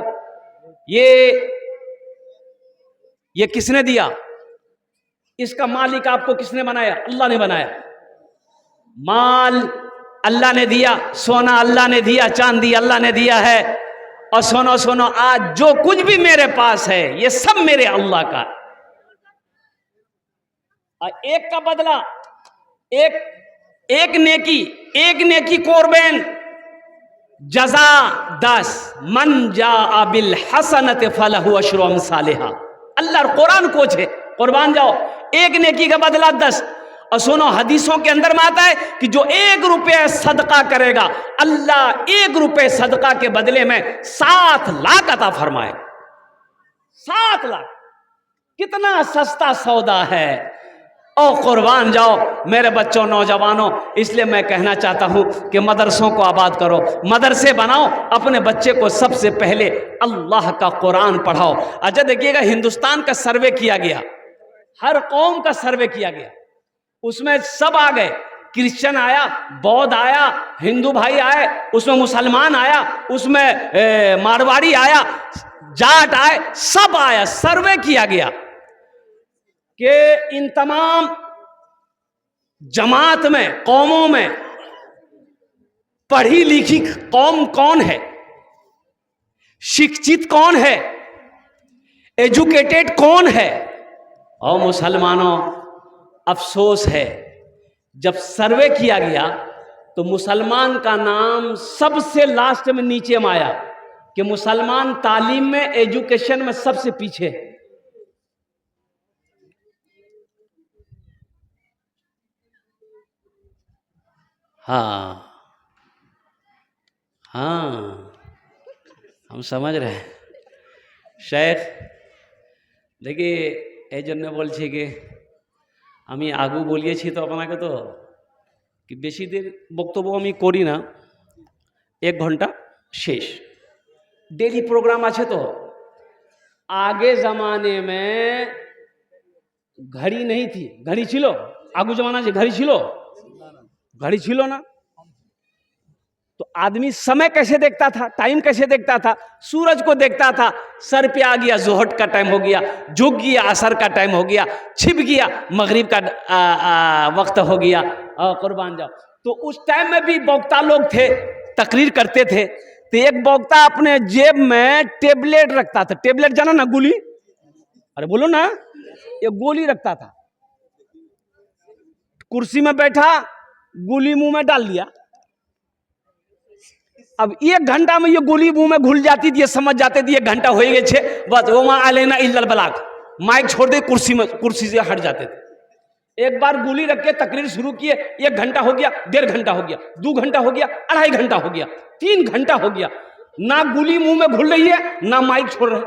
ये किसने दिया? इसका मालिक आपको किसने बनाया? अल्लाह ने बनाया। माल अल्लाह ने दिया, सोना अल्लाह ने दिया, चांदी अल्लाह ने दिया है। और सुनो, आज जो कुछ भी मेरे पास है ये सब मेरे अल्लाह का। और एक का बदला, एक नेकी कोरबैन, जजा 10, मन जा बिल हसनत फलहु अशरु अमसालिहा। अल्लाह कुरान कोच है, कुर्बान जाओ, एक नेकी का बदला 10। और सुनो, हदीसों के अंदर में आता है कि जो 1 रुपये सदका करेगा, अल्लाह 1 रुपये सदका के बदले में 7 लाख अता फरमाए। 7 लाख, कितना सस्ता सौदा है। और कुर्बान जाओ मेरे बच्चों, नौजवानों, इसलिए मैं कहना चाहता हूं कि मदरसों को आबाद करो, मदरसे बनाओ, अपने बच्चे को सबसे पहले अल्लाह का कुरान पढ़ाओ। अच्छा देखिएगा, हिंदुस्तान का सर्वे किया गया, हर कौम का सर्वे किया गया, उसमें सब आ गए। क्रिश्चियन आया, बौद्ध आया, हिंदू भाई आए, उसमें मुसलमान आया, उसमें मारवाड़ी आया, जाट आए, सब आया। सर्वे किया गया कि इन तमाम जमात में, कौमों में पढ़ी लिखी कौम कौन है, शिक्षित कौन है, एजुकेटेड कौन है। और मुसलमानों, अफसोस है, जब सर्वे किया गया तो मुसलमान का नाम सबसे लास्ट में नीचे में आया कि मुसलमान तालीम में, एजुकेशन में सबसे पीछे है। हाँ, हम समझ रहे हैं। शेख देखिए, এই জন্য বলছি कि আমি আগু বলিয়েছি তো আপনাকে তো कि বেশি দের বক্তব্য আমি করি না, 1 ঘন্টা শেষ। डेली प्रोग्राम আছে तो। आगे ज़माने में घड़ी नहीं थी, घड़ी छिलो, आगू जमाना से घड़ी छिलो, घड़ी छिलो ना, तो आदमी समय कैसे देखता था, टाइम कैसे देखता था? सूरज को देखता था, सर पे आ गया जोहर का टाइम हो गया, झुक गया असर का टाइम हो गया, छिप गया मगरिब का वक्त हो गया। कुर्बान जाओ। तो उस टाइम में भी वक्ता लोग थे, तकरीर करते थे। तो एक वक्ता अपने जेब में टेबलेट रखता था। टेबलेट जाना ना, गोली, अरे बोलो ना, ये गोली रखता था। कुर्सी में बैठा, गोली मुंह में डाल लिया। अब 1 घंटा में ये गोली मुंह में घुल जाती थी, ये समझ जाते थे 1 घंटा हो गए छे, बस वो वहां आलेना इल्लल बलाग, माइक छोड़ दे, कुर्सी से हट जाते थे। एक बार गोली रख के तकरीर शुरू किए, 1 घंटा हो गया, 1.5 घंटा हो गया, 2 घंटा हो गया, 2.5 घंटा हो गया, 3 घंटा हो गया, ना गोली मुंह में घुल रही है, ना माइक छोड़ रहे।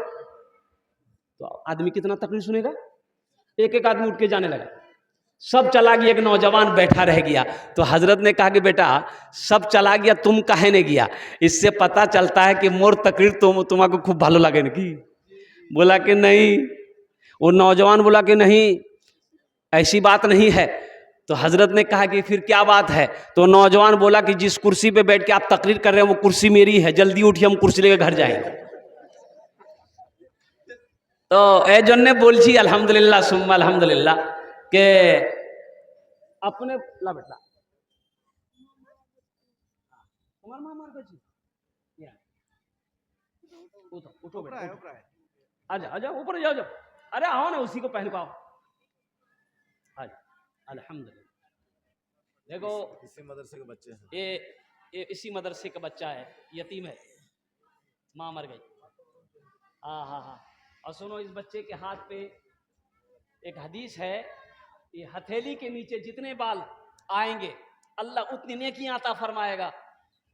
तो आदमी कितना तकरीर सुनेगा? एक आदमी उठ के जाने लगा, सब चला गया, एक नौजवान बैठा रह गया। तो हजरत ने कहा कि बेटा, सब चला गया, तुम काहे ने गया? इससे पता चलता है कि मोर तकरीर तुम्हारे खूब भालो लगे कि? बोला कि नहीं। वो नौजवान बोला कि नहीं, ऐसी बात नहीं है। तो हजरत ने कहा कि फिर क्या बात है? तो नौजवान बोला कि जिस कुर्सी पे बैठ के आप तकरीर कर रहे हैं वो कुर्सी मेरी है, जल्दी उठिए, हम कुर्सी लेकर घर जाएंगे। तो ए जन्ने बोलছি अल्हम्दुलिल्लाह सुम्मा अल्हम्दुलिल्लाह के अपने ला बेटा हमार मार बची उठो बेटा, आजा ऊपर जाओ, अरे आओ ना, उसी को पहन पाओ, आजा। अल्हम्दुलिल्लाह। देखो, इसी मदरसे के बच्चे हैं, ये इसी मदरसे का बच्चा है, यतीम है, माँ मर गई। हाँ। और सुनो, इस बच्चे के हाथ पे एक हदीस है, ये हथेली के नीचे जितने बाल आएंगे अल्लाह उतनी नेकियां अता फरमाएगा।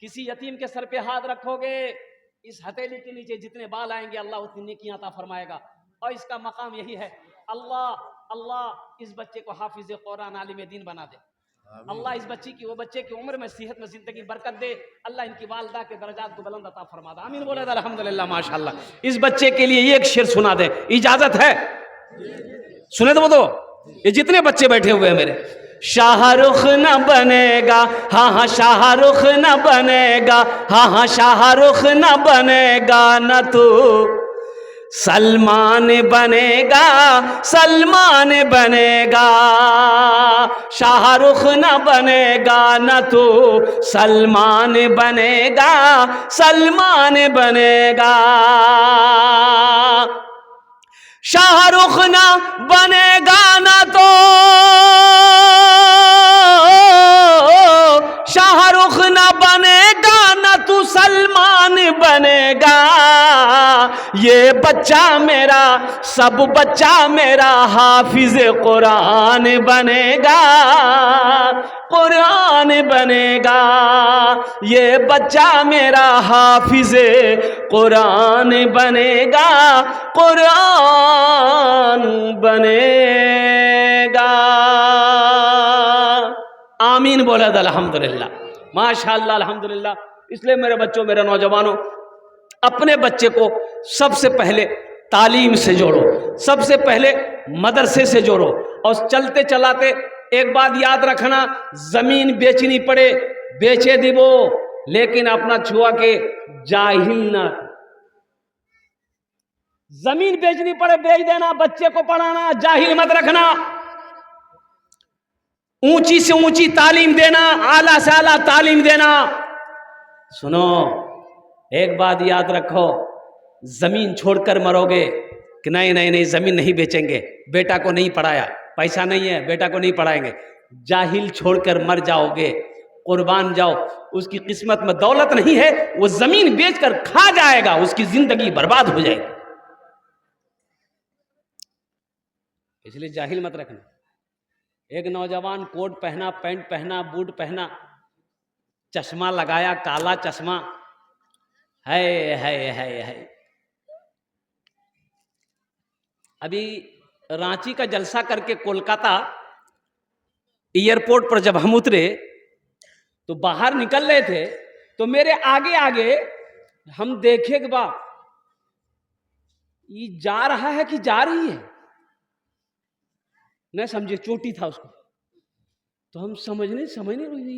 किसी यतीम के सर पे हाथ रखोगे, इस हथेली के नीचे जितने बाल आएंगे अल्लाह उतनी नेकियां अता फरमाएगा। और इसका मकाम यही है, अल्लाह इस बच्चे को हाफिज कुरान आलिम दीन बना दे। अल्लाह इस बच्ची की, वो बच्चे की उम्र में, सेहत में, जिंदगी बरकत दे। अल्लाह इनकी वालदा के दर्जात को बुलंद अता फरमा दे। आमीन बोले अल्हम्दुलिल्लाह माशाअल्लाह। इस बच्चे के लिए एक शेर सुना दे, इजाजत है? सुने तो वो तो, ये जितने बच्चे बैठे हुए हैं मेरे। शाहरुख न बनेगा, हाँ हाँ शाहरुख न बनेगा, हाँ हाँ शाहरुख न बनेगा, न तू सलमान बनेगा, सलमान बनेगा। शाहरुख न बनेगा, न तू सलमान बनेगा, सलमान बनेगा। शाहरुख न बनेगा न तो, शाहरुख न बनेगा न तू सलमान बनेगा। ये बच्चा मेरा, सब बच्चा मेरा हाफिज कुरान बनेगा, कुरान बनेगा। ये बच्चा मेरा हाफिज कुरान बनेगा, कुरान बनेगा। आमीन बोला अल्हम्दुलिल्लाह माशाअल्लाह अल्हम्दुलिल्लाह। इसलिए मेरे बच्चों, मेरे नौजवानों, अपने बच्चे को सबसे पहले तालीम से जोड़ो, सबसे पहले मदरसे से जोड़ो। और चलते चलाते एक बात याद रखना, जमीन बेचनी पड़े बेचे दिबो, लेकिन अपना छुआ के जाहिल ना। जमीन बेचनी पड़े बेच देना, बच्चे को पढ़ाना, जाहिल मत रखना। ऊंची से ऊंची तालीम देना, आला से आला तालीम देना। सुनो, एक बात याद रखो, जमीन छोड़कर मरोगे कि नहीं नहीं नहीं जमीन नहीं बेचेंगे, बेटा को नहीं पढ़ाया, पैसा नहीं है, बेटा को नहीं पढ़ाएंगे। जाहिल छोड़कर मर जाओगे, कुर्बान जाओ। उसकी किस्मत में दौलत नहीं है, वो जमीन बेचकर खा जाएगा, उसकी जिंदगी बर्बाद हो जाएगी। इसलिए जाहिल मत रखना। एक नौजवान कोट पहना, पैंट पहना, बूट पहना, चश्मा लगाया, काला चश्मा, है। अभी रांची का जलसा करके कोलकाता एयरपोर्ट पर जब हम उतरे तो बाहर निकल रहे थे, तो मेरे आगे आगे हम देखे कि वाह, ये जा रहा है कि जा रही है, न समझे, चोटी था उसको। तो हम समझ नहीं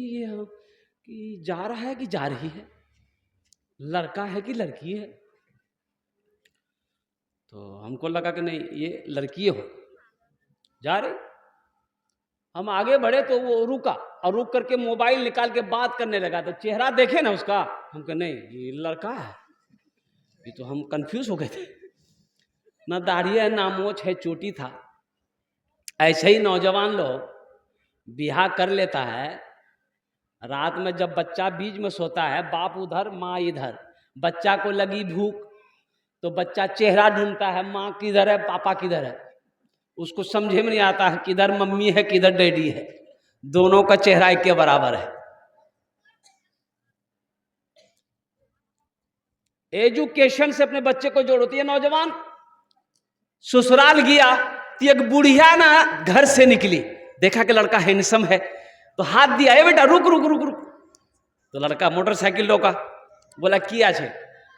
ये हम कि जा रहा है कि जा रही है, लड़का है कि लड़की है। तो हमको लगा कि नहीं ये लड़की हो, जा रही। हम आगे बढ़े तो वो रुका, और रुक करके मोबाइल निकाल के बात करने लगा। तो चेहरा देखे ना उसका, हम कहे नहीं ये लड़का है। ये तो हम कंफ्यूज हो गए थे, ना दाढ़ी है ना मोछ है, चोटी था। ऐसे ही नौजवान लोग बिहा कर लेता है। रात में जब बच्चा बीच में सोता है, बाप उधर माँ इधर, बच्चा को लगी भूख तो बच्चा चेहरा ढूंढता है, माँ किधर है पापा किधर है। उसको समझे में नहीं आता है किधर मम्मी है किधर डैडी है, दोनों का चेहरा एक के बराबर है। एजुकेशन से अपने बच्चे को जोड़ो। तो ये नौजवान ससुराल गया तो एक बुढ़िया ना घर से निकली, देखा कि लड़का हैंडसम है, तो हाथ दिया, ए बेटा रुक रुक रुक रुक। तो लड़का मोटरसाइकिल रोका, बोला किया छे?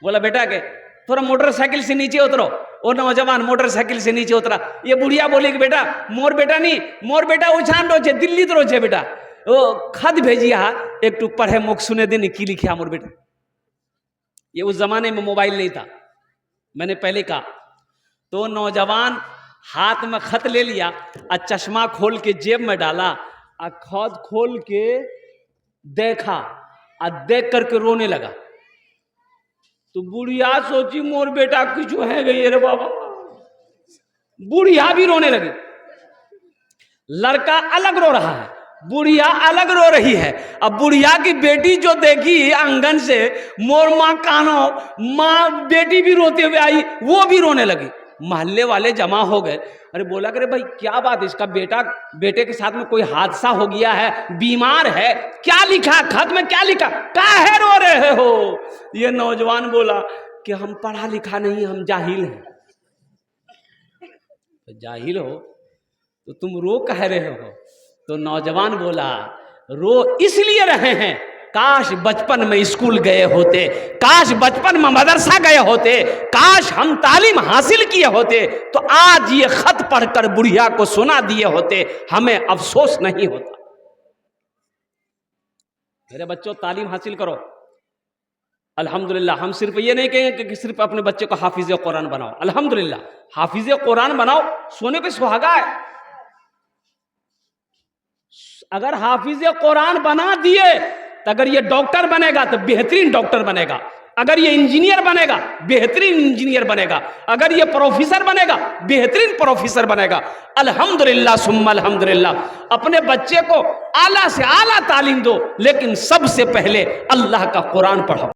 बोला बेटा के थोड़ा मोटरसाइकिल से नीचे उतरो। और नौजवान मोटरसाइकिल से नीचे उतरा। ये बुढ़िया बोली कि बेटा मोर बेटा नहीं, मोर बेटा उछान रो छे, दिल्ली तो रो छे बेटा, वो खत भेजिया एक टू पढ़े मोक सुने दिन की लिखिया मोर बेटा। ये उस जमाने में मोबाइल नहीं था, मैंने पहले कहा। तो नौजवान हाथ में खत ले लिया और चश्मा खोल के जेब में डाला और खत खोल के देखा और देख करके रोने लगा। तो बुढ़िया सोची मोर बेटा कुछ है गई रे बाबा, बुढ़िया भी रोने लगी। लड़का अलग रो रहा है, बुढ़िया अलग रो रही है। अब बुढ़िया की बेटी जो देखी आंगन से, मोर माँ कानो, माँ बेटी भी रोते हुए आई, वो भी रोने लगी। मोहल्ले वाले जमा हो गए। अरे बोला करे भाई क्या बात, इसका बेटे के साथ में कोई हादसा हो गया है, बीमार है, क्या लिखा खत में, क्या लिखा, काहे रो रहे हो? ये नौजवान बोला कि हम पढ़ा लिखा नहीं, हम जाहिल हैं। तो जाहिल हो तो तुम रो कह रहे हो? तो नौजवान बोला रो इसलिए रहे हैं, काश बचपन में स्कूल गए होते, काश बचपन में मदरसा गए होते, काश हम तालीम हासिल किए होते तो आज ये खत पढ़कर बुढ़िया को सुना दिए होते, हमें अफसोस नहीं होता। मेरे बच्चों, तालीम हासिल करो। अल्हम्दुलिल्लाह, हम सिर्फ ये नहीं कहेंगे कि सिर्फ अपने बच्चे को हाफिज कुरान बनाओ। अल्हम्दुलिल्लाह, हाफिज कुरान बनाओ, सोने पे सुहागा है। अगर हाफिज कुरान बना दिए तो अगर ये डॉक्टर बनेगा तो बेहतरीन डॉक्टर बनेगा, अगर ये इंजीनियर बनेगा बेहतरीन इंजीनियर बनेगा, अगर ये प्रोफेसर बनेगा बेहतरीन प्रोफेसर बनेगा। अल्हम्दुलिल्लाह सुम्मा अल्हम्दुलिल्लाह। अपने बच्चे को आला से आला तालीम दो, लेकिन सबसे पहले अल्लाह का कुरान पढ़ो।